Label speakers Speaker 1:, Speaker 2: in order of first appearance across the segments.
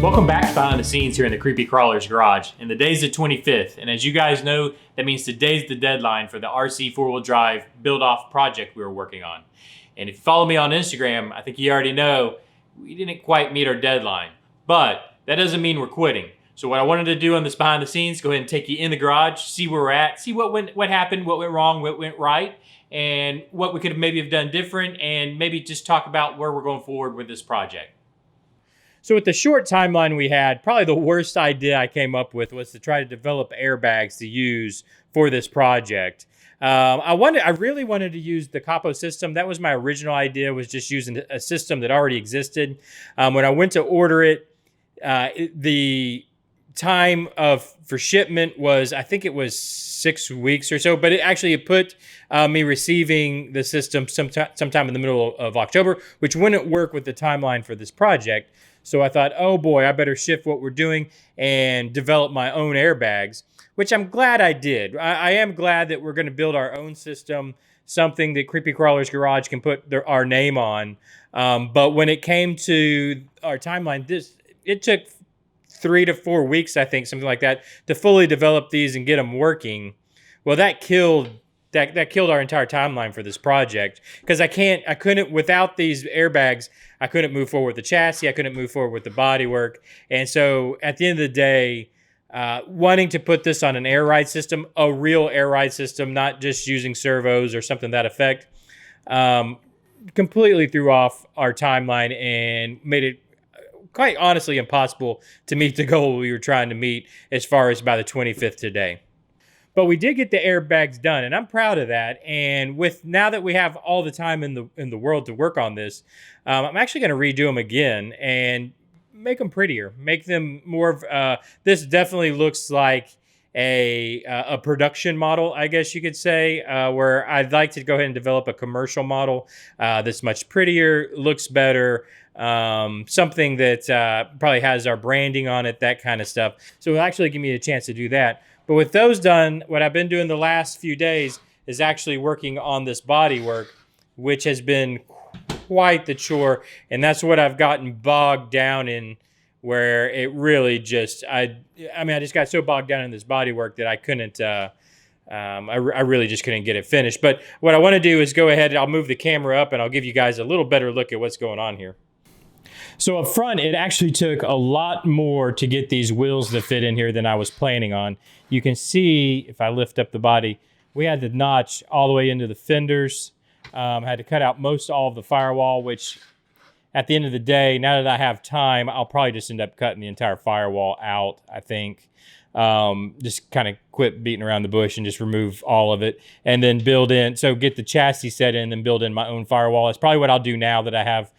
Speaker 1: Welcome back to Behind the Scenes here in the Creepy Crawler's Garage. And the day's the 25th, and as you guys know, that means today's the deadline for the RC four-wheel drive build-off project we were working on. And if you follow me on Instagram, I think you already know we didn't quite meet our deadline. But that doesn't mean we're quitting. So what I wanted to do on this Behind the Scenes, go ahead and take you in the garage, see where we're at, see what happened, what went wrong, what went right, and what we could maybe have done different, and maybe just talk about where we're going forward with this project. So with the short timeline we had, probably the worst idea I came up with was to try to develop airbags to use for this project. I really wanted to use the capo system. That was my original idea, was just using a system that already existed. When I went to order it, the time for shipment was, I think it was 6 weeks or so, but it put me receiving the system sometime in the middle of October, which wouldn't work with the timeline for this project. So I thought, oh boy, I better shift what we're doing and develop my own airbags, which I'm glad I did. I am glad that we're going to build our own system, something that Creepy Crawler's Garage can put our name on. But when it came to our timeline, it took 3 to 4 weeks, I think, something like that, to fully develop these and get them working. Well, that killed our entire timeline for this project, because I couldn't, without these airbags, I couldn't move forward with the chassis, I couldn't move forward with the bodywork. And so at the end of the day, wanting to put this on an air ride system, a real air ride system, not just using servos or something to that effect, completely threw off our timeline and made it quite honestly impossible to meet the goal we were trying to meet as far as by the 25th today. But we did get the airbags done, and I'm proud of that. And now that we have all the time in the world to work on this, I'm actually going to redo them again and make them prettier, make them more of. This definitely looks like a production model, I guess you could say, where I'd like to go ahead and develop a commercial model that's much prettier, looks better, something that probably has our branding on it, that kind of stuff. So it'll actually give me a chance to do that. But with those done, what I've been doing the last few days is actually working on this bodywork, which has been quite the chore. And that's what I've gotten bogged down in, where it really just, I just got so bogged down in this bodywork that I couldn't, I really just couldn't get it finished. But what I want to do is go ahead and I'll move the camera up and I'll give you guys a little better look at what's going on here. So up front, it actually took a lot more to get these wheels to fit in here than I was planning on. You can see, if I lift up the body, we had to notch all the way into the fenders. Had to cut out all of the firewall, which at the end of the day, now that I have time, I'll probably just end up cutting the entire firewall out, I think. Just kind of quit beating around the bush and just remove all of it and then get the chassis set in and build in my own firewall. That's probably what I'll do now that I have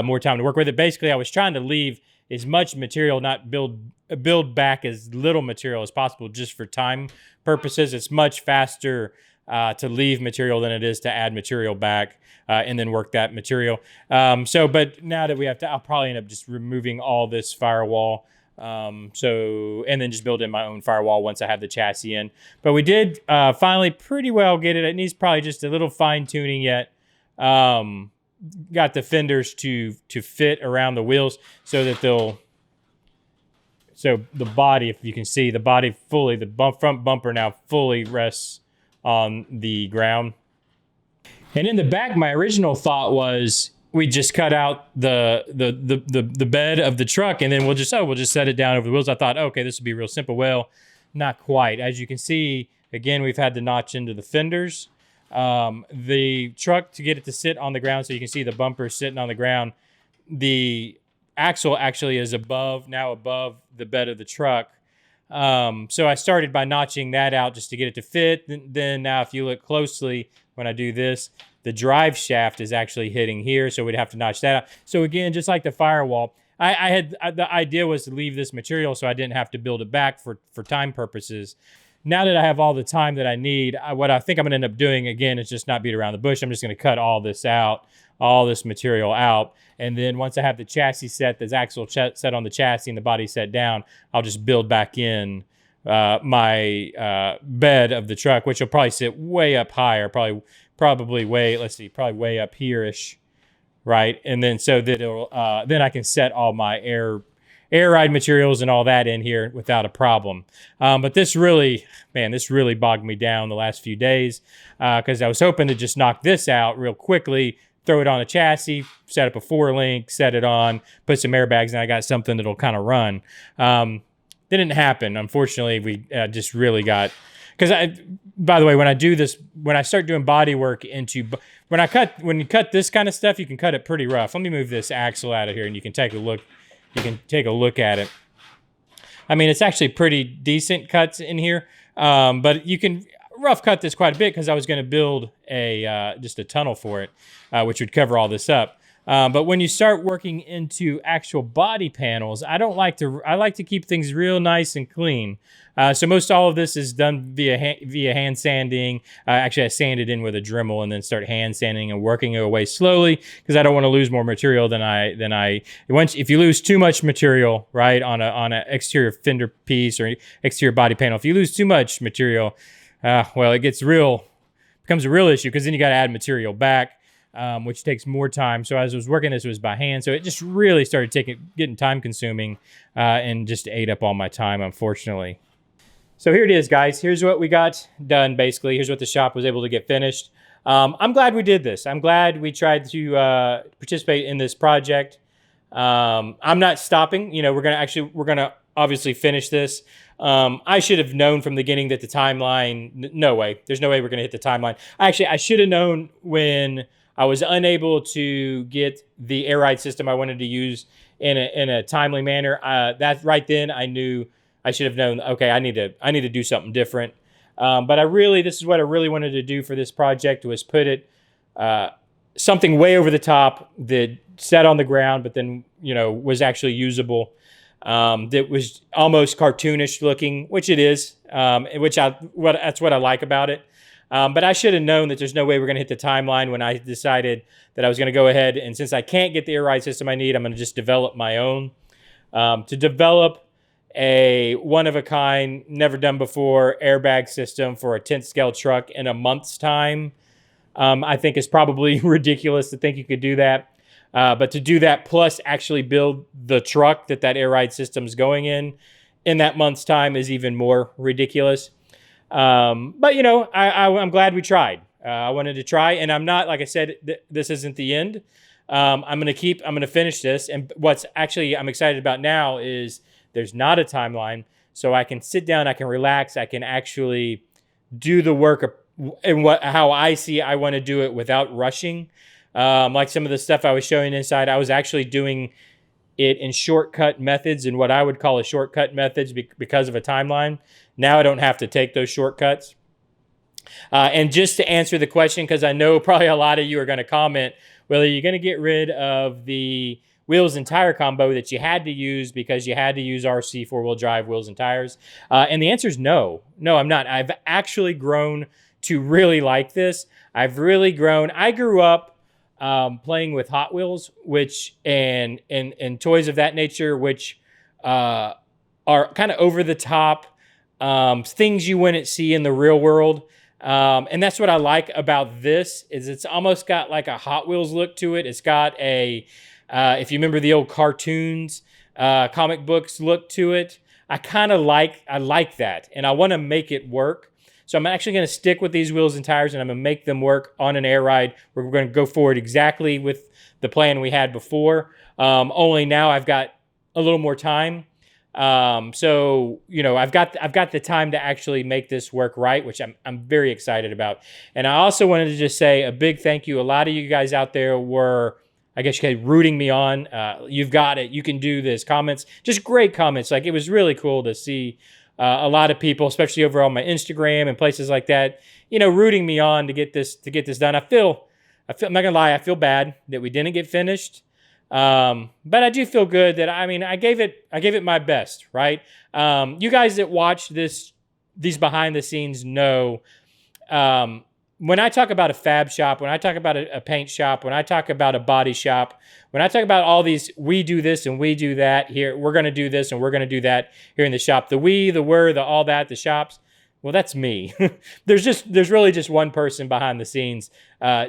Speaker 1: more time to work with it. Basically, I was trying to leave as much material, not build back as little material as possible, just for time purposes. It's much faster to leave material than it is to add material back and then work that material. But now that I'll probably end up just removing all this firewall. And then just build in my own firewall once I have the chassis in. But we did finally pretty well get it. It needs probably just a little fine tuning yet. Got the fenders to fit around the wheels so that so the body, if you can see, the body fully, front bumper now fully rests on the ground. And in the back, my original thought was we just cut out the bed of the truck and then we'll just set it down over the wheels. I thought, okay, this would be real simple. Well, not quite. As you can see, again, we've had to notch into the fenders. The truck, to get it to sit on the ground, so you can see the bumper sitting on the ground, the axle actually is above the bed of the truck. So I started by notching that out just to get it to fit. Then now if you look closely, when I do this, the drive shaft is actually hitting here, so we'd have to notch that out. So again, just like the firewall, the idea was to leave this material so I didn't have to build it back for time purposes. Now that I have all the time that I need, what I think I'm going to end up doing, again, is just not beat around the bush. I'm just going to cut all this material out. And then once I have the chassis set, the axle set on the chassis and the body set down, I'll just build back in my bed of the truck, which will probably sit way up higher, probably way up here-ish, right? And then so that it'll then I can set all my air air ride materials and all that in here without a problem. But this really bogged me down the last few days because I was hoping to just knock this out real quickly, throw it on a chassis, set up a 4-link, set it on, put some airbags, and I got something that'll kind of run. Didn't happen. Unfortunately, we just really got... Because by the way, when I start doing body work when you cut this kind of stuff, you can cut it pretty rough. Let me move this axle out of here and you can take a look. You can take a look at it. I mean, it's actually pretty decent cuts in here, but you can rough cut this quite a bit because I was going to build just a tunnel for it, which would cover all this up. But when you start working into actual body panels, I like to keep things real nice and clean. So most all of this is done via hand sanding. Actually, I sand it in with a Dremel and then start hand sanding and working it away slowly because I don't want to lose more material if you lose too much material, right, on a exterior fender piece or exterior body panel, if you lose too much material, well, it becomes a real issue because then you got to add material back. Which takes more time. So as I was working this, it was by hand. So it just really started getting time consuming and just ate up all my time, unfortunately. So here it is, guys. Here's what we got done, basically. Here's what the shop was able to get finished. I'm glad we did this. I'm glad we tried to participate in this project. I'm not stopping. We're gonna obviously finish this. I should have known from the beginning that the timeline, no way. There's no way we're gonna hit the timeline. Actually, I should have known when I was unable to get the air ride system I wanted to use in a timely manner. That right then I knew I should have known. Okay, I need to do something different. But this is what I really wanted to do for this project was put it something way over the top that sat on the ground, but then was actually usable. That was almost cartoonish looking, which it is. That's what I like about it. But I should have known that there's no way we're going to hit the timeline when I decided that I was going to go ahead. And since I can't get the air ride system I need, I'm going to just develop my own. To develop a one-of-a-kind, never done before airbag system for a 10th scale truck in a month's time, I think is probably ridiculous to think you could do that. But to do that plus actually build the truck that air ride system's going in that month's time is even more ridiculous. But I'm glad we tried. I wanted to try, and I'm not, like I said, this isn't the end. I'm going to finish this. And what's actually I'm excited about now is there's not a timeline. So I can sit down, I can relax, I can actually do the work and how I see I want to do it without rushing. Like some of the stuff I was showing inside, I was actually doing it in shortcut methods and what I would call a shortcut methods because of a timeline. Now I don't have to take those shortcuts. And just to answer the question, because I know probably a lot of you are going to comment, whether you're going to get rid of the wheels and tire combo that you had to use because you had to use RC four-wheel drive wheels and tires. And the answer is no. No, I'm not. I've actually grown to really like this. I've really grown. I grew up playing with Hot Wheels, and toys of that nature, which are kind of over the top, things you wouldn't see in the real world. And that's what I like about this is it's almost got like a Hot Wheels look to it. It's got if you remember the old cartoons, comic books look to it. I like that, and I want to make it work. So I'm actually going to stick with these wheels and tires, and I'm going to make them work on an air ride. We're going to go forward exactly with the plan we had before. Only now I've got a little more time. So I've got the time to actually make this work right, which I'm very excited about. And I also wanted to just say a big thank you. A lot of you guys out there were, I guess you could say, rooting me on. You've got it. You can do this. Comments, just great comments. Like, it was really cool to see a lot of people, especially over on my Instagram and places like that, rooting me on to get this done. I'm not gonna lie, I feel bad that we didn't get finished. But I do feel good that, I gave it my best, right? You guys that watch these behind the scenes know, when I talk about a fab shop, when I talk about a paint shop, when I talk about a body shop, when I talk about all these, we do this and we do that here, we're going to do this and we're going to do that here in the shop. The we, the we're, the all that, the shops. Well, that's me. There's really just one person behind the scenes,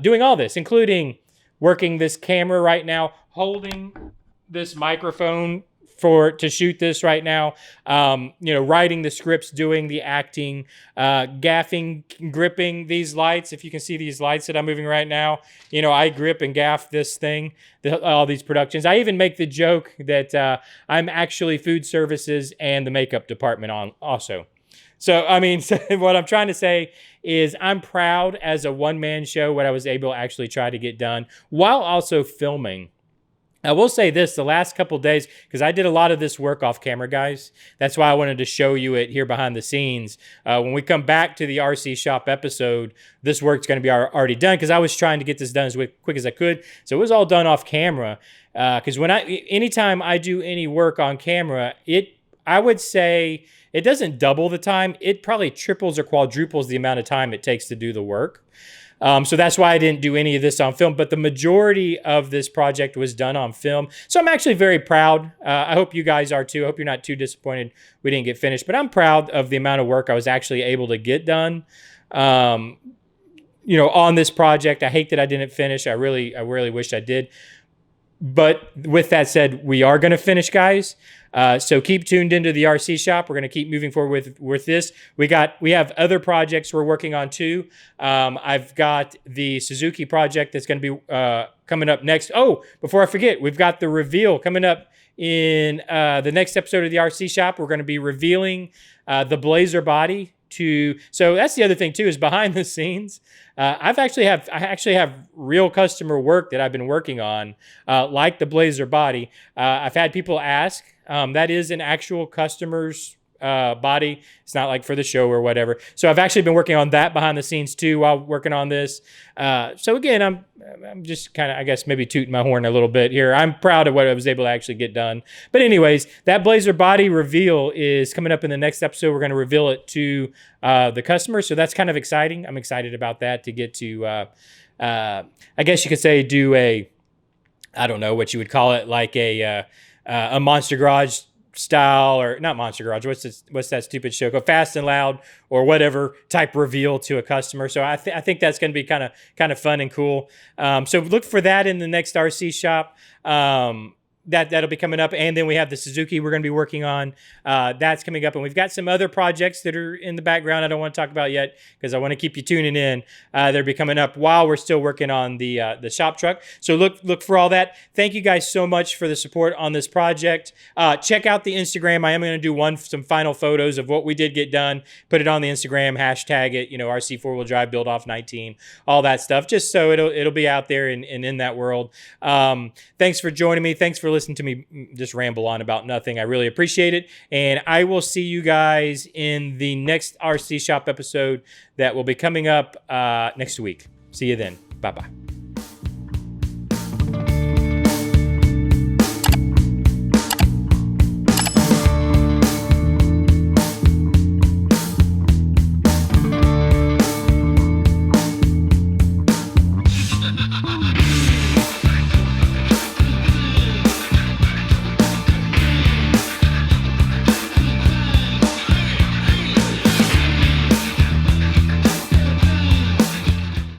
Speaker 1: doing all this, including working this camera right now, holding this microphone to shoot this right now. Writing the scripts, doing the acting, gaffing, gripping these lights. If you can see these lights that I'm moving right now, I grip and gaff this thing, all these productions. I even make the joke that I'm actually food services and the makeup department on also. So, what I'm trying to say is I'm proud as a one-man show what I was able to actually try to get done while also filming. I will say this, the last couple of days, because I did a lot of this work off camera, guys. That's why I wanted to show you it here behind the scenes. When we come back to the RC Shop episode, this work's going to be already done because I was trying to get this done as quick as I could. So it was all done off camera. Because anytime I do any work on camera, I would say it doesn't double the time. It probably triples or quadruples the amount of time it takes to do the work. So that's why I didn't do any of this on film, but the majority of this project was done on film. So I'm actually very proud. I hope you guys are too. I hope you're not too disappointed we didn't get finished, but I'm proud of the amount of work I was actually able to get done, on this project. I hate that I didn't finish. I really wish I did. But with that said, we are going to finish, guys. So keep tuned into the RC Shop. We're going to keep moving forward with this. We have other projects we're working on too. I've got the Suzuki project that's going to be coming up next. Oh, before I forget, we've got the reveal coming up in the next episode of the RC Shop. We're going to be revealing the Blazer body. So that's the other thing too, is behind the scenes. I actually have real customer work that I've been working on, like the Blazer body. I've had people ask. That is an actual customer's body. It's not like for the show or whatever. So I've actually been working on that behind the scenes too while working on this. So again, I'm just kind of, I guess, maybe tooting my horn a little bit here. I'm proud of what I was able to actually get done. But anyways, that Blazer body reveal is coming up in the next episode. We're going to reveal it to the customer. So that's kind of exciting. I'm excited about that to get to, I guess you could say, do I don't know what you would call it, like a Monster Garage style, or not Monster Garage. What's that stupid show called? Fast and Loud or whatever type reveal to a customer. So I think that's going to be kind of fun and cool. So look for that in the next RC Shop. That'll be coming up. And then we have the Suzuki we're going to be working on. That's coming up. And we've got some other projects that are in the background I don't want to talk about yet because I want to keep you tuning in. They'll be coming up while we're still working on the shop truck. So look for all that. Thank you guys so much for the support on this project. Check out the Instagram. I am going to do some final photos of what we did get done. Put it on the Instagram, hashtag it, RC 4-wheel drive build off 19, all that stuff, just so it'll be out there and in that world. Thanks for joining me. Thanks for listening to me just ramble on about nothing. I really appreciate it. And I will see you guys in the next RC Shop episode that will be coming up next week. See you then. Bye-bye.